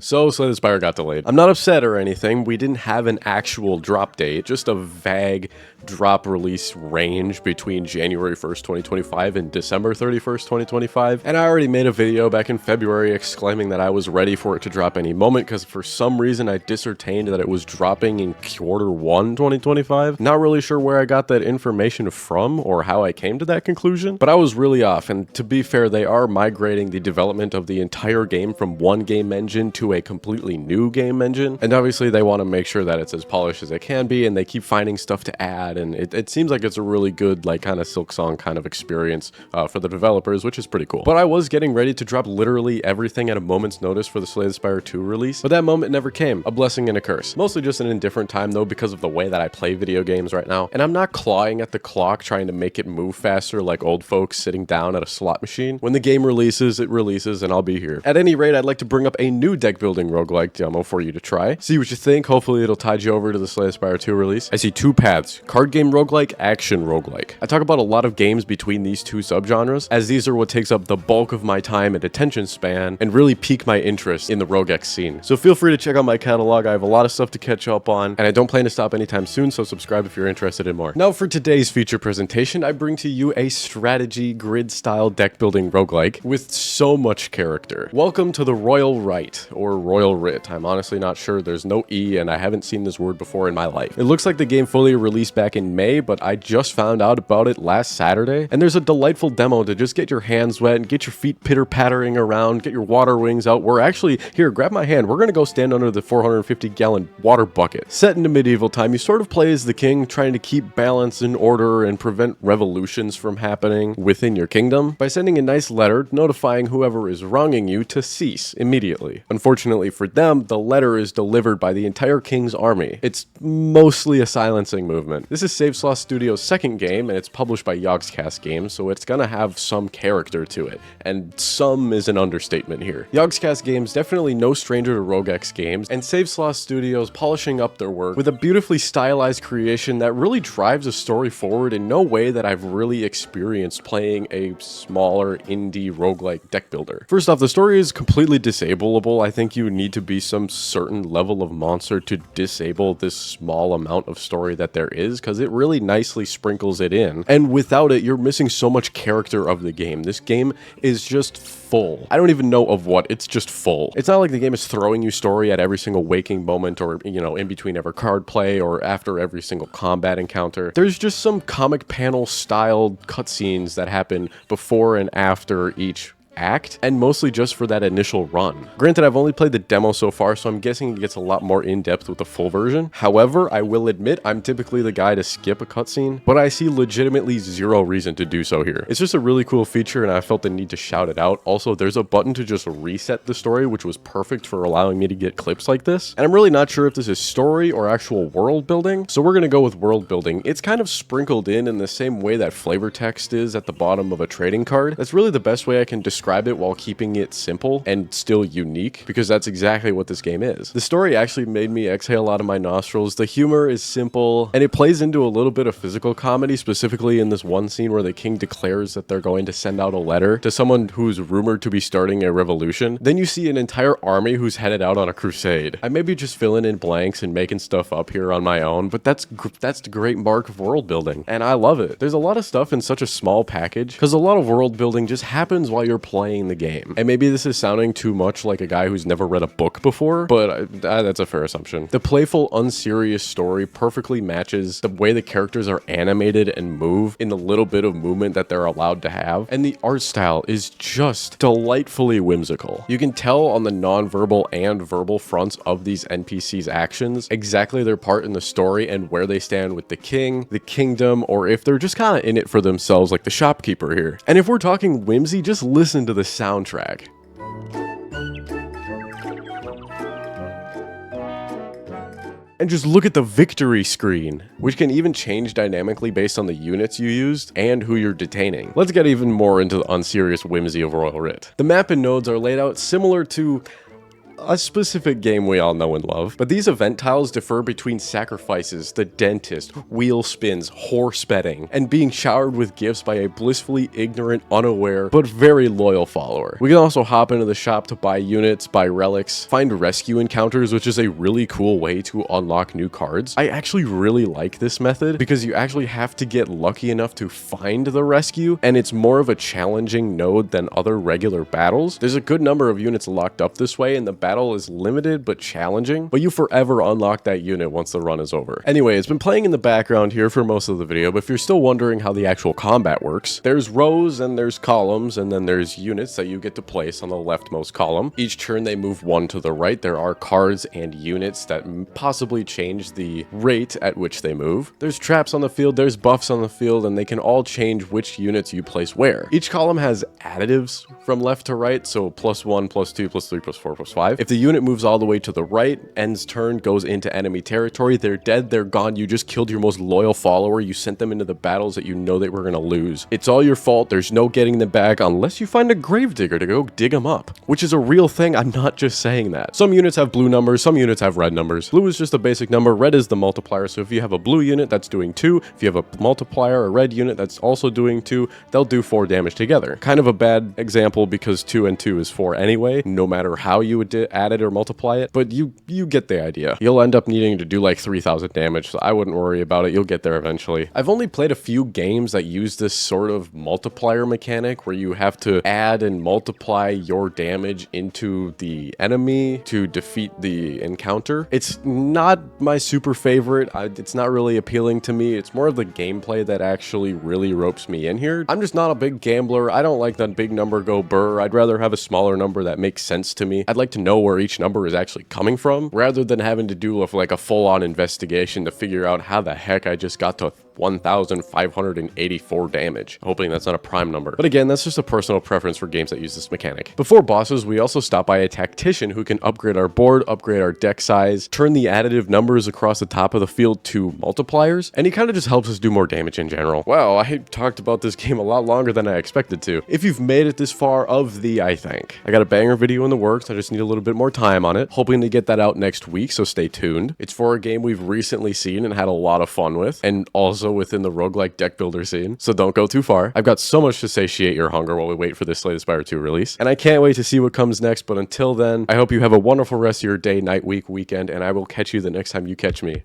So Slay the Spire got delayed. I'm not upset or anything. We didn't have an actual drop date, just a vague drop release range between January 1st, 2025 and December 31st, 2025. And I already made a video back in February exclaiming that I was ready for it to drop any moment because for some reason I discertained that it was dropping in Q1 2025. Not really sure where I got that information from or how I came to that conclusion, but I was really off. And to be fair, they are migrating the development of the entire game from one game engine to a completely new game engine, and obviously they want to make sure that it's as polished as it can be, and they keep finding stuff to add, and it seems like it's a really good, like, kind of Silksong kind of experience for the developers, which is pretty cool. But I was getting ready to drop literally everything at a moment's notice for the Slay the Spire 2 release, but that moment never came. A blessing and a curse. Mostly just an indifferent time though, because of the way that I play video games right now, and I'm not clawing at the clock trying to make it move faster like old folks sitting down at a slot machine. When the game releases, it releases, and I'll be here. At any rate, I'd like to bring up a new deck building roguelike demo for you to try. See what you think. Hopefully it'll tide you over to the Slay the Spire 2 release. I see two paths: card game roguelike, action roguelike. I talk about a lot of games between these two subgenres, as these are what takes up the bulk of my time and attention span and really pique my interest in the roguex scene. So feel free to check out my catalog. I have a lot of stuff to catch up on, and I don't plan to stop anytime soon, so subscribe if you're interested in more. Now for today's feature presentation, I bring to you a strategy grid style deck building roguelike with so much character. Welcome to the Royal Writ, or Royal Writ. I'm honestly not sure. There's no E, and I haven't seen this word before in my life. It looks like the game fully released back in May, but I just found out about it last Saturday, and there's a delightful demo to just get your hands wet and get your feet pitter-pattering around, get your water wings out. We're actually, here, grab my hand. We're gonna go stand under the 450-gallon water bucket. Set into medieval time, you sort of play as the king, trying to keep balance and order and prevent revolutions from happening within your kingdom by sending a nice letter notifying whoever is wronging you to cease immediately. Unfortunately for them, the letter is delivered by the entire king's army. It's mostly a silencing movement. This is Savesloss Studios' second game, and it's published by Yogscast Games, so it's gonna have some character to it, and some is an understatement here. Yogscast Games definitely no stranger to roguex games, and Savesloss Studios polishing up their work with a beautifully stylized creation that really drives a story forward in no way that I've really experienced playing a smaller indie roguelike deck builder. First off, the story is completely disableable. I think you need to be some certain level of monster to disable this small amount of story that there is, because it really nicely sprinkles it in, and without it, you're missing so much character of the game. This game is just full. I don't even know of what, it's just full. It's not like the game is throwing you story at every single waking moment, or, you know, in between every card play, or after every single combat encounter. There's just some comic panel styled cutscenes that happen before and after each act, and mostly just for that initial run. Granted, I've only played the demo so far, so I'm guessing it gets a lot more in-depth with the full version. However, I will admit I'm typically the guy to skip a cutscene, but I see legitimately zero reason to do so here. It's just a really cool feature, and I felt the need to shout it out. Also, there's a button to just reset the story, which was perfect for allowing me to get clips like this. And I'm really not sure if this is story or actual world building, so we're gonna go with world building. It's kind of sprinkled in the same way that flavor text is at the bottom of a trading card. That's really the best way I can describe it while keeping it simple and still unique, because that's exactly what this game is. The story actually made me exhale out of my nostrils. The humor is simple, and it plays into a little bit of physical comedy, specifically in this one scene where the king declares that they're going to send out a letter to someone who's rumored to be starting a revolution. Then you see an entire army who's headed out on a crusade. I may be just filling in blanks and making stuff up here on my own, but that's the great mark of world building, and I love it. There's a lot of stuff in such a small package, because a lot of world building just happens while you're playing the game. And maybe this is sounding too much like a guy who's never read a book before, but that's a fair assumption. The playful, unserious story perfectly matches the way the characters are animated and move in the little bit of movement that they're allowed to have, and the art style is just delightfully whimsical. You can tell on the non-verbal and verbal fronts of these NPCs' actions exactly their part in the story and where they stand with the king, the kingdom, or if they're just kind of in it for themselves like the shopkeeper here. And if we're talking whimsy, just listen to the soundtrack. And just look at the victory screen, which can even change dynamically based on the units you used and who you're detaining. Let's get even more into the unserious whimsy of Royal Writ. The map and nodes are laid out similar to a specific game we all know and love. But these event tiles differ between sacrifices, the dentist, wheel spins, horse betting, and being showered with gifts by a blissfully ignorant, unaware, but very loyal follower. We can also hop into the shop to buy units, buy relics, find rescue encounters, which is a really cool way to unlock new cards. I actually really like this method because you actually have to get lucky enough to find the rescue, and it's more of a challenging node than other regular battles. There's a good number of units locked up this way, and the battle is limited but challenging, but you forever unlock that unit once the run is over. Anyway, it's been playing in the background here for most of the video, but if you're still wondering how the actual combat works, there's rows and there's columns, and then there's units that you get to place on the leftmost column. Each turn they move one to the right. There are cards and units that possibly change the rate at which they move. There's traps on the field, there's buffs on the field, and they can all change which units you place where. Each column has additives from left to right, so +1, +2, +3, +4, +5. If the unit moves all the way to the right, ends turn, goes into enemy territory, they're dead, they're gone, you just killed your most loyal follower, you sent them into the battles that you know they were gonna lose. It's all your fault, there's no getting them back unless you find a gravedigger to go dig them up, which is a real thing, I'm not just saying that. Some units have blue numbers, some units have red numbers. Blue is just a basic number, red is the multiplier, so if you have a blue unit that's doing 2, if you have a multiplier, a red unit that's also doing 2, they'll do 4 damage together. Kind of a bad example because 2 and 2 is 4 anyway, no matter how you would add it or multiply it, but you get the idea. You'll end up needing to do like 3,000 damage, so I wouldn't worry about it, you'll get there eventually. I've only played a few games that use this sort of multiplier mechanic where you have to add and multiply your damage into the enemy to defeat the encounter. It's not my super favorite, it's not really appealing to me, it's more of the gameplay that actually really ropes me in here. I'm just not a big gambler, I don't like that big number go burr, I'd rather have a smaller number that makes sense to me. I'd like to know where each number is actually coming from, rather than having to do like a full-on investigation to figure out how the heck I just got to 1,584 damage. Hoping that's not a prime number. But again, that's just a personal preference for games that use this mechanic. Before bosses, we also stop by a tactician who can upgrade our board, upgrade our deck size, turn the additive numbers across the top of the field to multipliers, and he kind of just helps us do more damage in general. Wow, I talked about this game a lot longer than I expected to. If you've made it this far of the I think. I got a banger video in the works, I just need a little bit more time on it. Hoping to get that out next week, so stay tuned. It's for a game we've recently seen and had a lot of fun with, and also within the roguelike deck builder scene, so don't go too far. I've got so much to satiate your hunger while we wait for this Slay the Spire 2 release, and I can't wait to see what comes next, but until then, I hope you have a wonderful rest of your day, night, week, weekend, and I will catch you the next time you catch me.